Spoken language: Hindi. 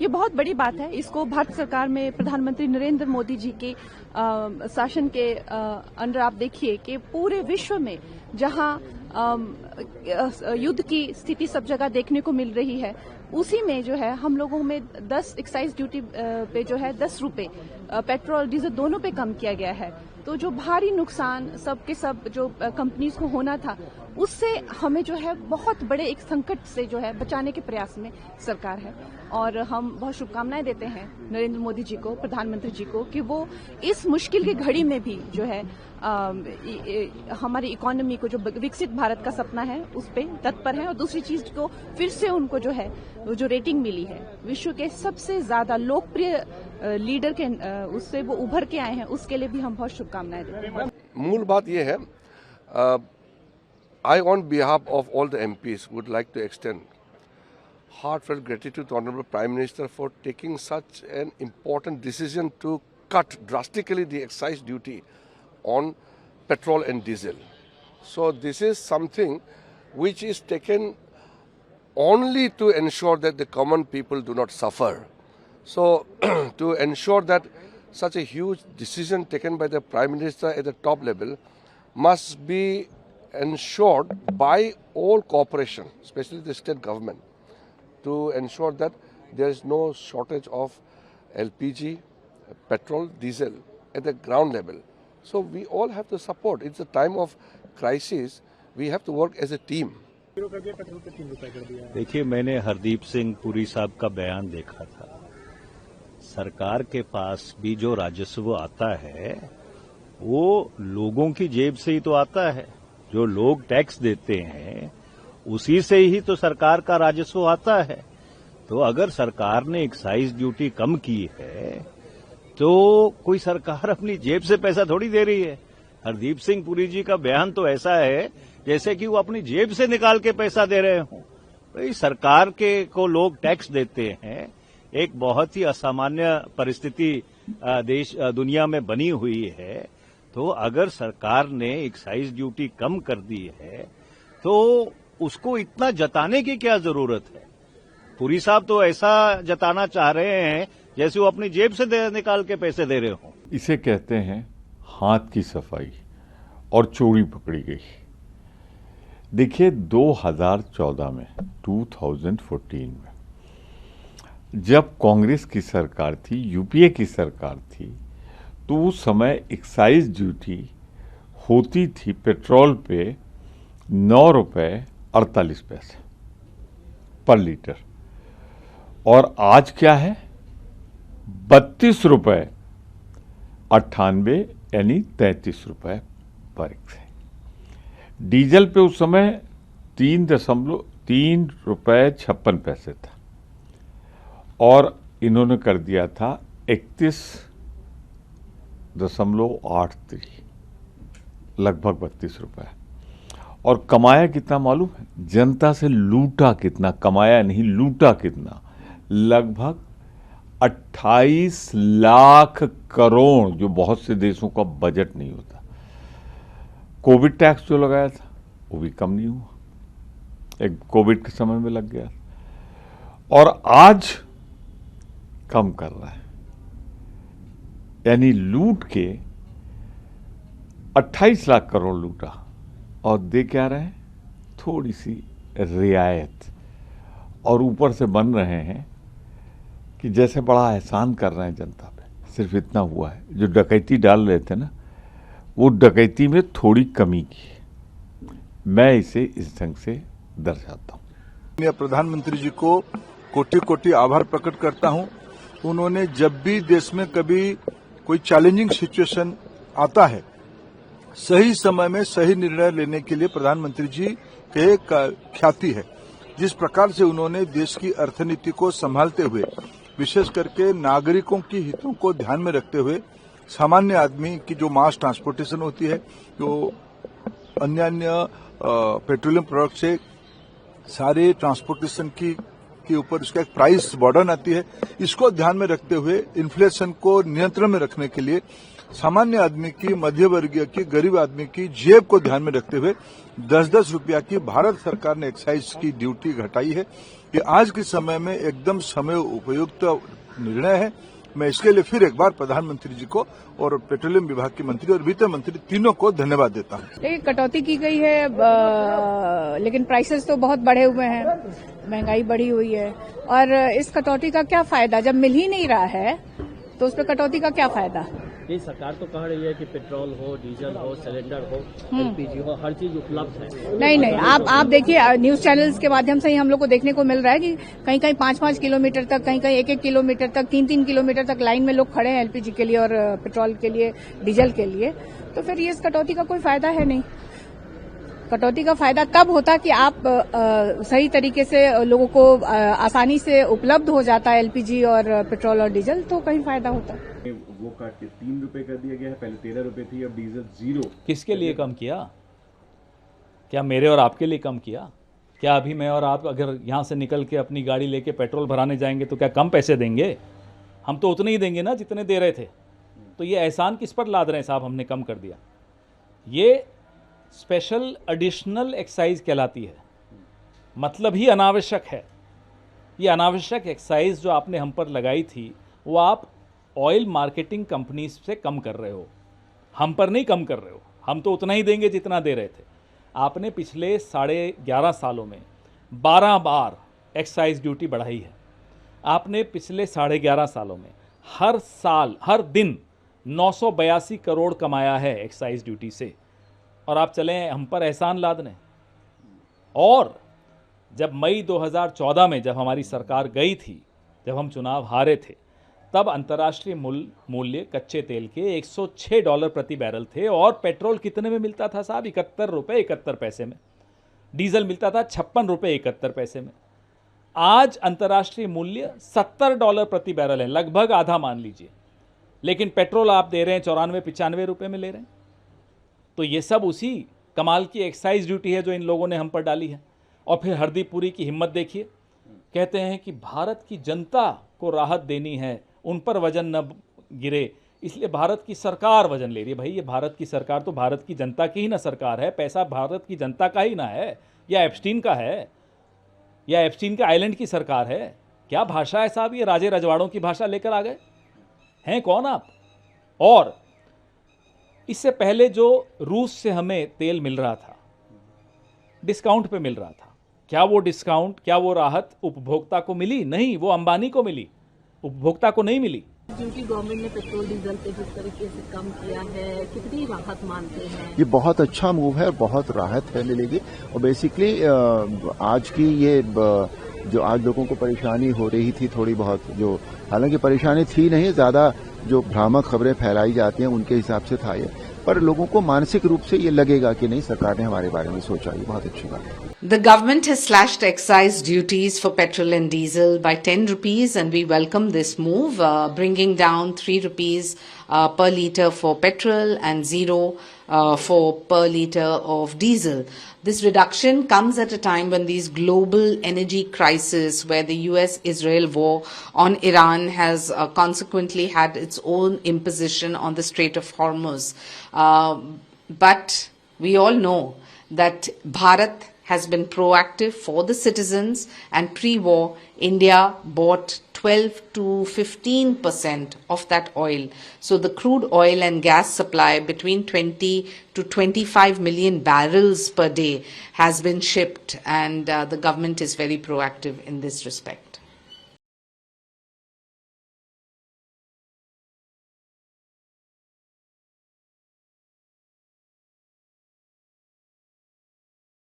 ये बहुत बड़ी बात है। इसको भारत सरकार में प्रधानमंत्री नरेंद्र मोदी जी के शासन के अंडर आप देखिए कि पूरे विश्व में जहां युद्ध की स्थिति सब जगह देखने को मिल रही है, उसी में जो है हम लोगों में 10 एक्साइज ड्यूटी पे जो है 10 रुपए पेट्रोल डीजल दोनों पे कम किया गया है। तो जो भारी नुकसान सब के सब जो कंपनीज को होना था, उससे हमें जो है बहुत बड़े एक संकट से जो है बचाने के प्रयास में सरकार है। और हम बहुत शुभकामनाएं देते हैं नरेंद्र मोदी जी को, प्रधानमंत्री जी को, कि वो इस मुश्किल की घड़ी में भी जो है हमारी इकोनॉमी को, जो विकसित भारत का सपना है, उस पे तत्पर है। और दूसरी चीज को फिर से उनको जो है जो रेटिंग मिली है विश्व के सबसे ज्यादा लोकप्रिय लीडर के, उससे वो उभर के आए हैं, उसके लिए भी हम बहुत शुभकामनाएं देते हैं। मूल बात यह है, I on behalf of all the MPs would like to extend heartfelt gratitude to Honorable Prime Minister for taking such an important decision to cut drastically the excise duty on petrol and diesel. So this is something which is taken only to ensure that the common people do not suffer. So to ensure that such a huge decision taken by the Prime Minister at the top level must be ensured by all cooperation, especially the state government, to ensure that there is no shortage of LPG, petrol, diesel at the ground level. So we all have to support. It's a time of crisis. We have to work as a team. देखिए, मैंने हरदीप सिंह पुरी साहब का बयान देखा था। सरकार के पास भी जो राजस्व आता है वो लोगों की जेब से ही तो आता है। जो लोग टैक्स देते हैं उसी से ही तो सरकार का राजस्व आता है। तो अगर सरकार ने एक्साइज ड्यूटी कम की है तो कोई सरकार अपनी जेब से पैसा थोड़ी दे रही है। हरदीप सिंह पुरी जी का बयान तो ऐसा है जैसे कि वो अपनी जेब से निकाल के पैसा दे रहे हों। भाई, सरकार के को लोग टैक्स देते हैं। एक बहुत ही असामान्य परिस्थिति दुनिया में बनी हुई है। तो अगर सरकार ने एक्साइज ड्यूटी कम कर दी है तो उसको इतना जताने की क्या जरूरत है। पुरी साहब तो ऐसा जताना चाह रहे हैं जैसे वो अपनी जेब से निकाल के पैसे दे रहे हों। इसे कहते हैं हाथ की सफाई और चोरी पकड़ी गई। देखिए, 2014 में 2014 में जब कांग्रेस की सरकार थी, यूपीए की सरकार थी, तो उस समय एक्साइज ड्यूटी होती थी पेट्रोल पे 9 रुपए 48 पैसे पर लीटर, और आज क्या है 32 रुपए 98 यानी 33 रुपए पर एक्साइज। डीजल पे उस समय 3.3 रुपए 56 पैसे था और इन्होंने कर दिया था 31.83, लगभग 32 रुपए। और कमाया कितना मालूम है? जनता से लूटा कितना, कमाया नहीं लूटा कितना, लगभग 28 लाख करोड़, जो बहुत से देशों का बजट नहीं होता। कोविड टैक्स जो लगाया था वो भी कम नहीं हुआ, एक कोविड के समय में लग गया, और आज कम कर रहा है। यानी लूट के 28 लाख करोड़ लूटा और दे क्या रहे हैं? थोड़ी सी रियायत, और ऊपर से बन रहे हैं कि जैसे बड़ा एहसान कर रहे हैं जनता पे। सिर्फ इतना हुआ है, जो डकैती डाल रहे थे ना, वो डकैती में थोड़ी कमी की। मैं इसे इस ढंग से दर्शाता हूँ। प्रधानमंत्री जी को कोटि कोटि आभार प्रकट करता हूँ। उन्होंने जब भी देश में कभी कोई चैलेंजिंग सिचुएशन आता है, सही समय में सही निर्णय लेने के लिए प्रधानमंत्री जी के ख्याति है। जिस प्रकार से उन्होंने देश की अर्थनीति को संभालते हुए, विशेष करके नागरिकों की हितों को ध्यान में रखते हुए, सामान्य आदमी की जो मास ट्रांसपोर्टेशन होती है, जो अन्य पेट्रोलियम प्रोडक्ट से सारे ट्रांसपोर्टेशन के ऊपर उसका एक प्राइस बर्डन आती है, इसको ध्यान में रखते हुए इन्फ्लेशन को नियंत्रण में रखने के लिए सामान्य आदमी की, मध्य वर्गीय की, गरीब आदमी की जेब को ध्यान में रखते हुए 10-10 रुपया की भारत सरकार ने एक्साइज की ड्यूटी घटाई है। ये आज के समय में एकदम समय उपयुक्त निर्णय है। मैं इसके लिए फिर एक बार प्रधानमंत्री जी को और पेट्रोलियम विभाग के मंत्री और वित्त मंत्री तीनों को धन्यवाद देता हूँ। देखिए, कटौती की गई है, लेकिन प्राइसेस तो बहुत बढ़े हुए हैं, महंगाई बढ़ी हुई है। और इस कटौती का क्या फायदा, जब मिल ही नहीं रहा है तो उस पर कटौती का क्या फायदा? ये सरकार तो कह रही है कि पेट्रोल हो, डीजल हो, सिलेंडर हो, एलपीजी हो, हर चीज उपलब्ध है। नहीं, आप देखिए, न्यूज चैनल्स के माध्यम से ही हम लोग को देखने को मिल रहा है कि कहीं कहीं 5-5 किलोमीटर तक, कहीं कहीं 1-1 किलोमीटर तक, 3-3 किलोमीटर तक लाइन में लोग खड़े हैं एलपीजी के लिए और पेट्रोल के लिए, डीजल के लिए। तो फिर ये इस कटौती का कोई फायदा है नहीं। कटौती का फायदा तब होता कि आप सही तरीके से लोगों को आसानी से उपलब्ध हो जाता है एलपीजी और पेट्रोल और डीजल, तो कहीं फायदा होता। वो काट के 3 रुपए कर दिया गया है, पहले 13 रुपए थी, अब डीजल 0। किसके लिए कम किया? क्या मेरे और आपके लिए कम किया? क्या अभी मैं और आप अगर यहाँ से निकल के अपनी गाड़ी लेके पेट्रोल भराने जाएंगे तो क्या कम पैसे देंगे? हम तो उतने ही देंगे ना जितने दे रहे थे। तो ये एहसान किस पर लाद रहे हैं साहब? हमने कम कर दिया। ये स्पेशल एडिशनल एक्साइज कहलाती है, मतलब ही अनावश्यक है। ये अनावश्यक एक्साइज जो आपने हम पर लगाई थी वो आप ऑयल मार्केटिंग कंपनीज से कम कर रहे हो, हम पर नहीं कम कर रहे हो। हम तो उतना ही देंगे जितना दे रहे थे। आपने पिछले 11.5 सालों में 12 बार एक्साइज ड्यूटी बढ़ाई है। आपने पिछले 11.5 सालों में हर साल, हर दिन 982 करोड़ कमाया है एक्साइज ड्यूटी से, और आप चले हम पर एहसान लादने। और जब मई 2014 में जब हमारी सरकार गई थी, जब हम चुनाव हारे थे, तब अंतर्राष्ट्रीय मूल्य कच्चे तेल के $106 प्रति बैरल थे, और पेट्रोल कितने में मिलता था साहब? 71 रुपये 71 पैसे में। डीजल मिलता था 56 रुपये 71 पैसे में। आज अंतर्राष्ट्रीय मूल्य $70 प्रति बैरल है, लगभग आधा मान लीजिए, लेकिन पेट्रोल आप दे रहे हैं 94-95 रुपये में ले रहे हैं। तो ये सब उसी कमाल की एक्साइज ड्यूटी है जो इन लोगों ने हम पर डाली है। और फिर हरदीप पुरी की हिम्मत देखिए, कहते हैं कि भारत की जनता को राहत देनी है, उन पर वजन न गिरे, इसलिए भारत की सरकार वजन ले रही है। भाई, ये भारत की सरकार तो भारत की जनता की ही ना सरकार है, पैसा भारत की जनता का ही ना है, या एप्स्टीन का है, या एप्स्टीन के आइलैंड की सरकार है? क्या भाषा है साहब? ये राजे रजवाड़ों की भाषा लेकर आ गए हैं। कौन आप? और इससे पहले जो रूस से हमें तेल मिल रहा था, डिस्काउंट पे मिल रहा था, क्या वो डिस्काउंट, क्या वो राहत उपभोक्ता को मिली? नहीं, वो अंबानी को मिली, उपभोक्ता को नहीं मिली। ड्यूटी गवर्नमेंट ने पेट्रोल डीजल पे जिस तरीके से कम किया है, कितनी राहत मानते हैं? ये बहुत अच्छा मूव है और बहुत राहत है मिलेगी। और बेसिकली आज की ये जो आज लोगों को परेशानी हो रही थी थोड़ी बहुत, जो हालांकि परेशानी थी नहीं, ज्यादा जो भ्रामक खबरें फैलाई जाती हैं उनके हिसाब से था ये, पर लोगों को मानसिक रूप से ये लगेगा कि नहीं, सरकार ने हमारे बारे में सोचा। ये बहुत अच्छी बात है। The government has slashed excise duties for petrol and diesel by 10 rupees, and we welcome this move, bringing down 3 rupees per litre for petrol and 0 for per litre of diesel. This reduction comes at a time when these global energy crisis, where the US-Israel war on Iran has consequently had its own imposition on the Strait of Hormuz. But we all know that Bharat has been proactive for the citizens, and pre-war India bought 12 to 15% of that oil. So the crude oil and gas supply between 20 to 25 million barrels per day has been shipped, and the government is very proactive in this respect.